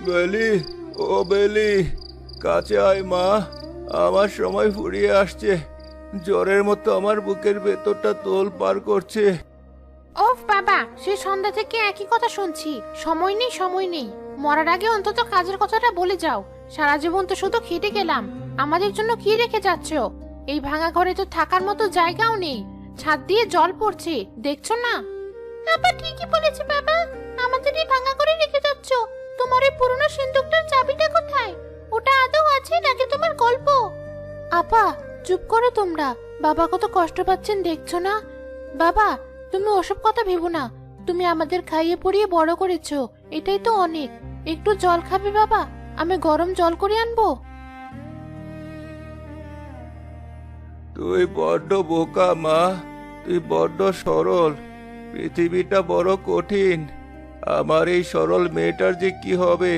বেলি, ও বেলি, কাছে আয় মা। আমার সময় ফুরিয়ে আসছে। জ্বরের মতো আমার বুকের ভেতরটা তোলপাড় করছে। ওফ বাবা, সে সন্ধ্যা থেকে একই কথা শুনছি। সময় নেই, সময় নেই। মরার আগে অন্তত কাজের কথাটা বলে যাও। সারা জীবন তো শুধু খেটে গেলাম, আমাদের জন্য কি রেখে যাচ্ছো? এই ভাঙা ঘরে তো থাকার মতো জায়গাও নেই। ছাদ দিয়ে জল পড়ছে, দেখছো না? আপা ঠিকই বলেছে বাবা, আমাদের এই ভাঙা ঘরে রেখে যাচ্ছো। তোমার এই পুরনো সিন্দুকটার চাবিটা কোথায়? ওটা আদৌ আছে নাকি তোমার গল্প? আপা চুপ করো তোমরা, বাবা কত কষ্ট পাচ্ছেন দেখছো না? বাবা, তুমি ওসব কথা ভেবো না। তুমি আমাদের খাইয়ে পরিয়ে বড় করেছো, এটাই তো অনেক। একটু জল খাবে বাবা? আমি গরম জল করে আনবো। তুই বড্ড বোকা মা, তুই বড্ড সরল। পৃথিবীটা বড় কঠিন। আমার এই সরল মেয়েটার যে কি হবে